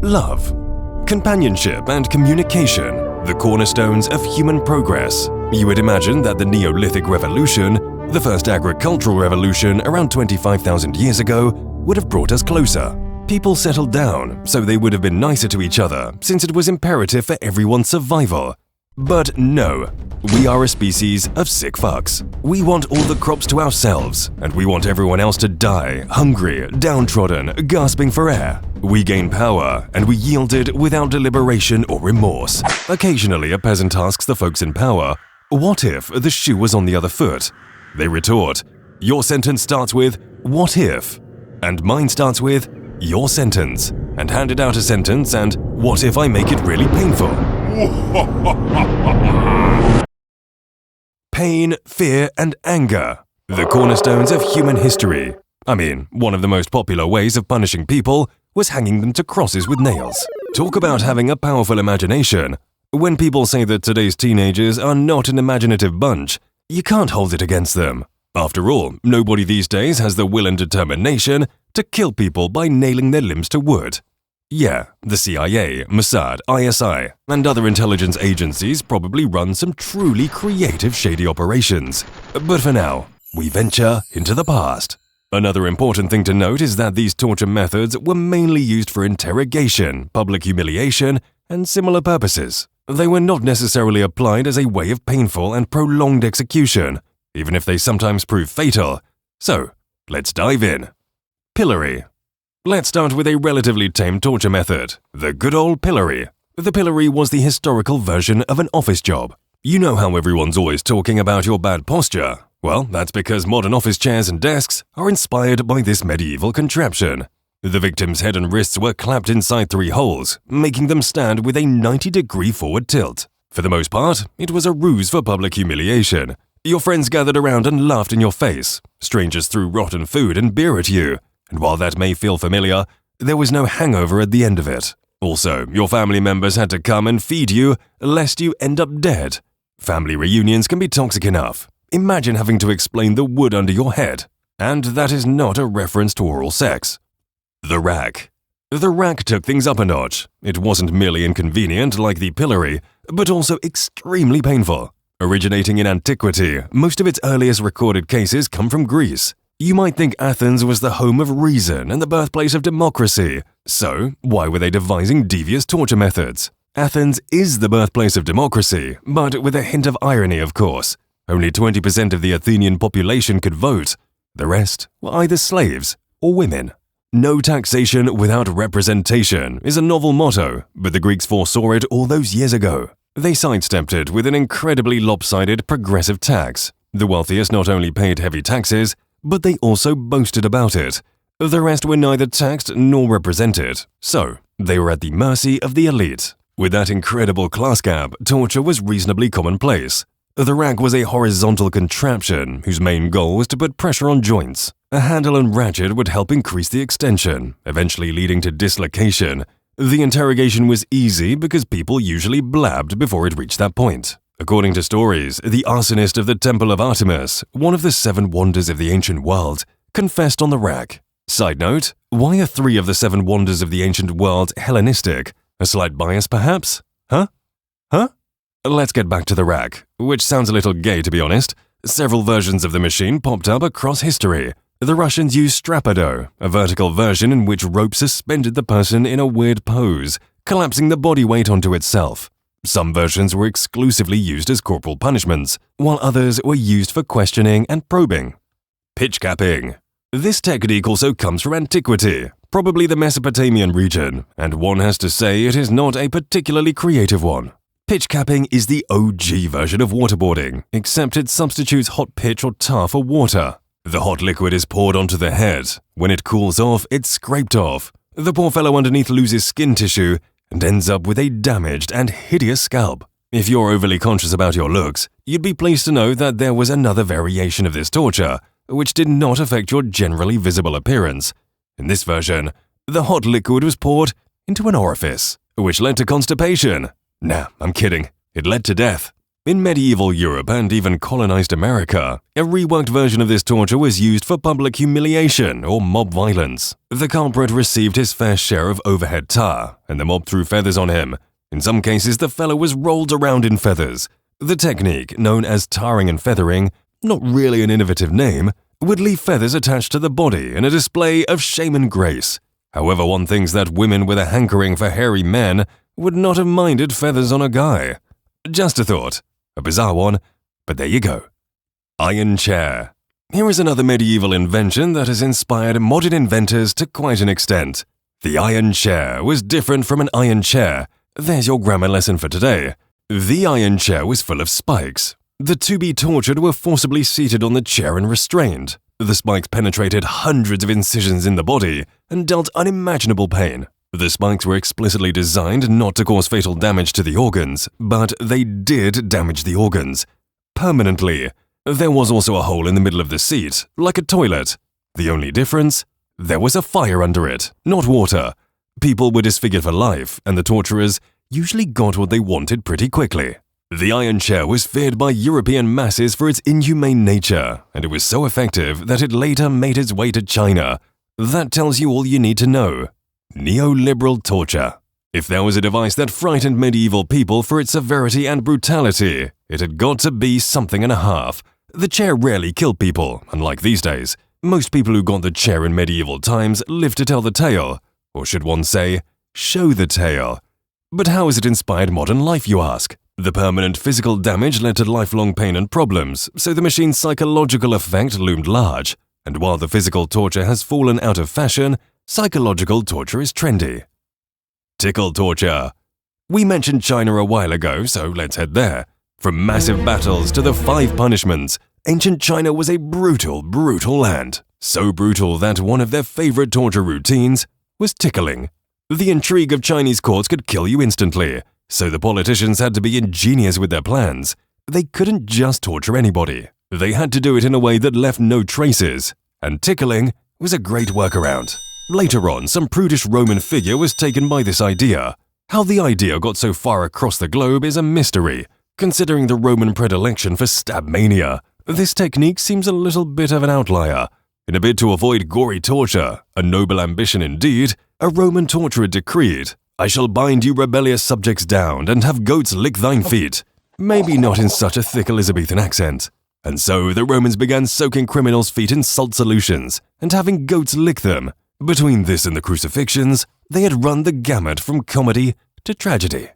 Love, companionship and communication, the cornerstones of human progress. You would imagine that the Neolithic Revolution, the first agricultural revolution around 25,000 years ago, would have brought us closer. People settled down, so they would have been nicer to each other, since it was imperative for everyone's survival. But no, we are a species of sick fucks. We want all the crops to ourselves, and we want everyone else to die, hungry, downtrodden, gasping for air. We gain power, and we yield it without deliberation or remorse. Occasionally, a peasant asks the folks in power, "What if the shoe was on the other foot?" They retort, "Your sentence starts with, 'What if?' And mine starts with, 'Your sentence,' and handed out a sentence and, 'What if I make it really painful?'" Pain, fear, and anger, the cornerstones of human history. I mean, one of the most popular ways of punishing people was hanging them to crosses with nails. Talk about having a powerful imagination. When people say that today's teenagers are not an imaginative bunch, you can't hold it against them. After all, nobody these days has the will and determination to kill people by nailing their limbs to wood. Yeah, the CIA, Mossad, ISI, and other intelligence agencies probably run some truly creative shady operations. But for now, we venture into the past. Another important thing to note is that these torture methods were mainly used for interrogation, public humiliation, and similar purposes. They were not necessarily applied as a way of painful and prolonged execution, even if they sometimes prove fatal. So, let's dive in. Pillory. Let's start with a relatively tame torture method, the good old pillory. The pillory was the historical version of an office job. You know how everyone's always talking about your bad posture? Well, that's because modern office chairs and desks are inspired by this medieval contraption. The victim's head and wrists were clapped inside 3 holes, making them stand with a 90-degree forward tilt. For the most part, it was a ruse for public humiliation. Your friends gathered around and laughed in your face. Strangers threw rotten food and beer at you. And while that may feel familiar, there was no hangover at the end of it. Also, your family members had to come and feed you, lest you end up dead. Family reunions can be toxic enough. Imagine having to explain the wood under your head. And that is not a reference to oral sex. The rack. The rack took things up a notch. It wasn't merely inconvenient like the pillory, but also extremely painful. Originating in antiquity, most of its earliest recorded cases come from Greece. You might think Athens was the home of reason and the birthplace of democracy. So, why were they devising devious torture methods? Athens is the birthplace of democracy, but with a hint of irony, of course. Only 20% of the Athenian population could vote. The rest were either slaves or women. No taxation without representation is a novel motto, but the Greeks foresaw it all those years ago. They sidestepped it with an incredibly lopsided progressive tax. The wealthiest not only paid heavy taxes, but they also boasted about it. The rest were neither taxed nor represented, so they were at the mercy of the elite. With that incredible class gap, torture was reasonably commonplace. The rack was a horizontal contraption whose main goal was to put pressure on joints. A handle and ratchet would help increase the extension, eventually leading to dislocation. The interrogation was easy because people usually blabbed before it reached that point. According to stories, the arsonist of the Temple of Artemis, one of the 7 wonders of the ancient world, confessed on the rack. Side note, why are 3 of the 7 wonders of the ancient world Hellenistic? A slight bias, perhaps? Huh? Let's get back to the rack, which sounds a little gay to be honest. Several versions of the machine popped up across history. The Russians used strapado, a vertical version in which rope suspended the person in a weird pose, collapsing the body weight onto itself. Some versions were exclusively used as corporal punishments, while others were used for questioning and probing. Pitch capping. This technique also comes from antiquity, probably the Mesopotamian region, and one has to say it is not a particularly creative one. Pitch capping is the OG version of waterboarding, except it substitutes hot pitch or tar for water. The hot liquid is poured onto the head. When it cools off, it's scraped off. The poor fellow underneath loses skin tissue and ends up with a damaged and hideous scalp. If you're overly conscious about your looks, you'd be pleased to know that there was another variation of this torture, which did not affect your generally visible appearance. In this version, the hot liquid was poured into an orifice, which led to constipation. Nah, I'm kidding. It led to death. In medieval Europe and even colonized America, a reworked version of this torture was used for public humiliation or mob violence. The culprit received his fair share of overhead tar, and the mob threw feathers on him. In some cases, the fellow was rolled around in feathers. The technique, known as tarring and feathering, not really an innovative name, would leave feathers attached to the body in a display of shame and grace. However, one thinks that women with a hankering for hairy men would not have minded feathers on a guy. Just a thought. A bizarre one, but there you go. Iron chair. Here is another medieval invention that has inspired modern inventors to quite an extent. The iron chair was different from an iron chair. There's your grammar lesson for today. The iron chair was full of spikes. The to-be tortured were forcibly seated on the chair and restrained. The spikes penetrated hundreds of incisions in the body and dealt unimaginable pain. The spikes were explicitly designed not to cause fatal damage to the organs, but they did damage the organs. Permanently. There was also a hole in the middle of the seat, like a toilet. The only difference? There was a fire under it, not water. People were disfigured for life, and the torturers usually got what they wanted pretty quickly. The iron chair was feared by European masses for its inhumane nature, and it was so effective that it later made its way to China. That tells you all you need to know. Neoliberal torture. If there was a device that frightened medieval people for its severity and brutality, it had got to be something and a half. The chair rarely killed people, unlike these days. Most people who got the chair in medieval times lived to tell the tale, or should one say, show the tale. But how has it inspired modern life, you ask? The permanent physical damage led to lifelong pain and problems, so the machine's psychological effect loomed large. And while the physical torture has fallen out of fashion, psychological torture is trendy. Tickle torture. We mentioned China a while ago, so let's head there. From massive battles to the 5 punishments, ancient China was a brutal, brutal land. So brutal that one of their favorite torture routines was tickling. The intrigue of Chinese courts could kill you instantly, so the politicians had to be ingenious with their plans. They couldn't just torture anybody. They had to do it in a way that left no traces, and tickling was a great workaround. Later on, some prudish Roman figure was taken by this idea. How the idea got so far across the globe is a mystery. Considering the Roman predilection for stab mania, this technique seems a little bit of an outlier. In a bid to avoid gory torture, a noble ambition indeed, a Roman torturer decreed, "I shall bind you rebellious subjects down and have goats lick thine feet." Maybe not in such a thick Elizabethan accent. And so the Romans began soaking criminals' feet in salt solutions and having goats lick them. Between this and the crucifixions, they had run the gamut from comedy to tragedy.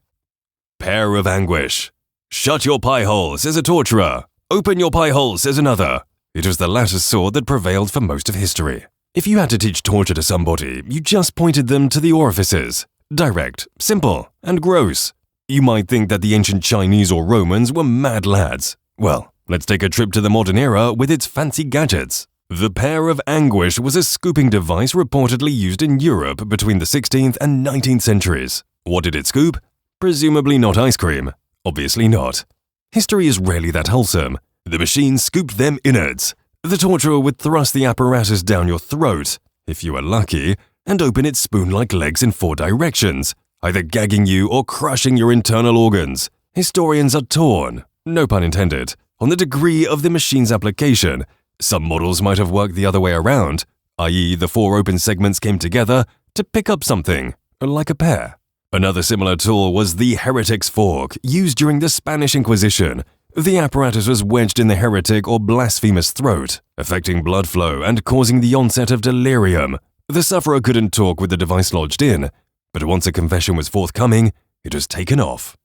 Pair of anguish. "Shut your pie hole," says a torturer. "Open your pie hole," says another. It was the latter sword that prevailed for most of history. If you had to teach torture to somebody, you just pointed them to the orifices. Direct, simple, and gross. You might think that the ancient Chinese or Romans were mad lads. Well, let's take a trip to the modern era with its fancy gadgets. The pair of anguish was a scooping device reportedly used in Europe between the 16th and 19th centuries. What did it scoop? Presumably not ice cream. Obviously not. History is rarely that wholesome. The machine scooped them innards. The torturer would thrust the apparatus down your throat, if you were lucky, and open its spoon-like legs in 4 directions, either gagging you or crushing your internal organs. Historians are torn, no pun intended, on the degree of the machine's application. Some models might have worked the other way around, i.e. the 4 open segments came together to pick up something, like a pear. Another similar tool was the heretic's fork, used during the Spanish Inquisition. The apparatus was wedged in the heretic or blasphemer's throat, affecting blood flow and causing the onset of delirium. The sufferer couldn't talk with the device lodged in, but once a confession was forthcoming, it was taken off.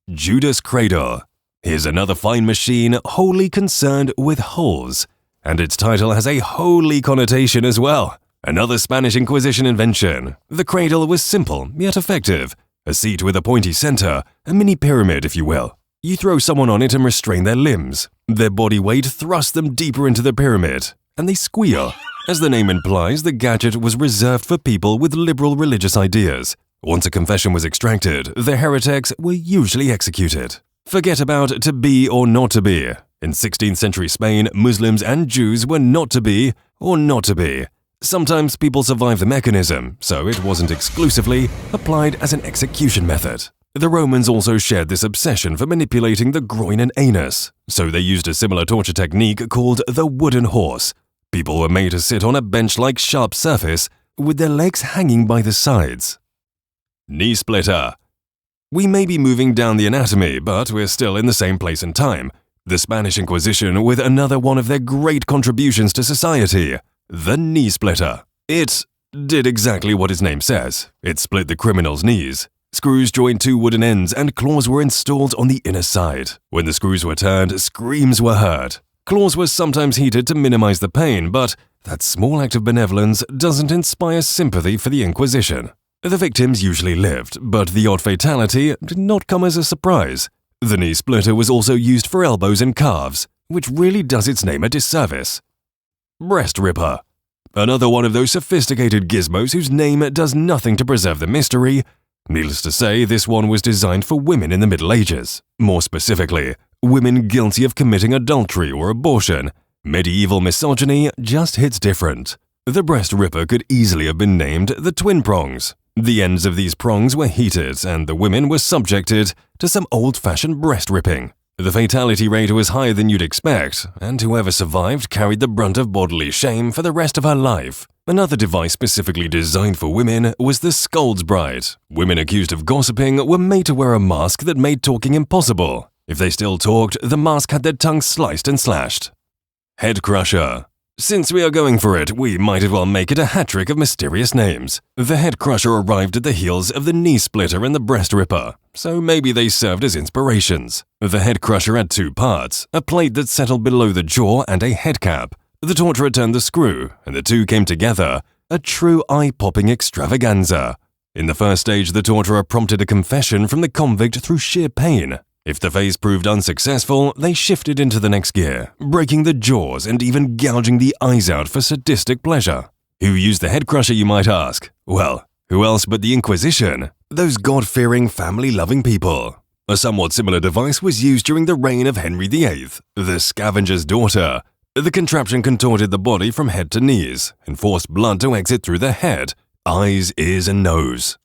Judas cradle. Here's another fine machine wholly concerned with holes, and its title has a holy connotation as well. Another Spanish Inquisition invention. The cradle was simple yet effective. A seat with a pointy center, a mini pyramid if you will. You throw someone on it and restrain their limbs. Their body weight thrusts them deeper into the pyramid, and they squeal. As the name implies, the gadget was reserved for people with liberal religious ideas. Once a confession was extracted, the heretics were usually executed. Forget about to be or not to be. In 16th century Spain, Muslims and Jews were not to be or not to be. Sometimes people survived the mechanism, so it wasn't exclusively applied as an execution method. The Romans also shared this obsession for manipulating the groin and anus, so they used a similar torture technique called the wooden horse. People were made to sit on a bench-like sharp surface with their legs hanging by the sides. Knee splitter. We may be moving down the anatomy, but we're still in the same place and time. The Spanish Inquisition with another one of their great contributions to society, the knee splitter. It did exactly what its name says. It split the criminal's knees. Screws joined two wooden ends and claws were installed on the inner side. When the screws were turned, screams were heard. Claws were sometimes heated to minimize the pain, but that small act of benevolence doesn't inspire sympathy for the Inquisition. The victims usually lived, but the odd fatality did not come as a surprise. The knee splitter was also used for elbows and calves, which really does its name a disservice. Breast ripper. Another one of those sophisticated gizmos whose name does nothing to preserve the mystery. Needless to say, this one was designed for women in the Middle Ages. More specifically, women guilty of committing adultery or abortion. Medieval misogyny just hits different. The breast ripper could easily have been named the twin prongs. The ends of these prongs were heated, and the women were subjected to some old-fashioned breast ripping. The fatality rate was higher than you'd expect, and whoever survived carried the brunt of bodily shame for the rest of her life. Another device specifically designed for women was the scold's bride. Women accused of gossiping were made to wear a mask that made talking impossible. If they still talked, the mask had their tongues sliced and slashed. Head crusher. Since we are going for it, we might as well make it a hat-trick of mysterious names. The head crusher arrived at the heels of the knee splitter and the breast ripper, so maybe they served as inspirations. The head crusher had two parts, a plate that settled below the jaw and a head cap. The torturer turned the screw, and the two came together, a true eye-popping extravaganza. In the first stage, the torturer prompted a confession from the convict through sheer pain. If the phase proved unsuccessful, they shifted into the next gear, breaking the jaws and even gouging the eyes out for sadistic pleasure. Who used the head crusher, you might ask? Well, who else but the Inquisition? Those God-fearing, family-loving people. A somewhat similar device was used during the reign of Henry VIII, the scavenger's daughter. The contraption contorted the body from head to knees and forced blood to exit through the head, eyes, ears, and nose.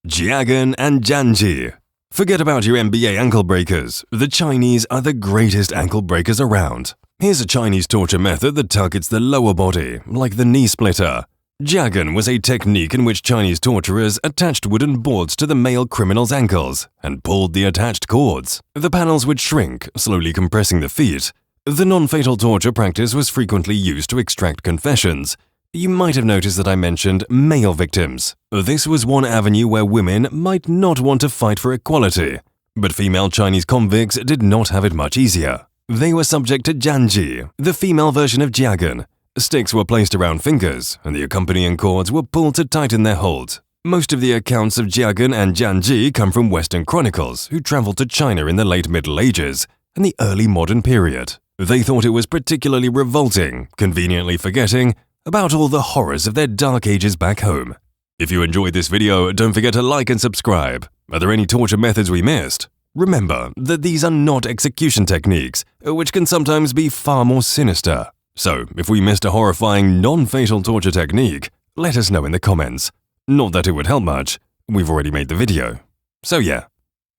Jiagan and Janji. Forget about your NBA ankle breakers. The Chinese are the greatest ankle breakers around. Here's a Chinese torture method that targets the lower body, like the knee splitter. Jiagan was a technique in which Chinese torturers attached wooden boards to the male criminal's ankles and pulled the attached cords. The panels would shrink, slowly compressing the feet. The non-fatal torture practice was frequently used to extract confessions. You might have noticed that I mentioned male victims. This was one avenue where women might not want to fight for equality. But female Chinese convicts did not have it much easier. They were subject to Janji, the female version of Jiagan. Sticks were placed around fingers, and the accompanying cords were pulled to tighten their hold. Most of the accounts of Jiagan and Janji come from Western chronicles who traveled to China in the late Middle Ages and the early modern period. They thought it was particularly revolting, conveniently forgetting about all the horrors of their dark ages back home. If you enjoyed this video, don't forget to like and subscribe. Are there any torture methods we missed? Remember that these are not execution techniques, which can sometimes be far more sinister. So, if we missed a horrifying, non-fatal torture technique, let us know in the comments. Not that it would help much, we've already made the video. So yeah,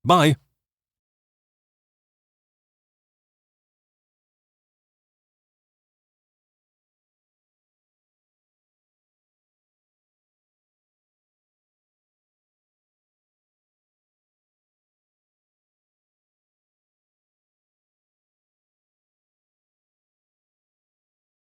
bye!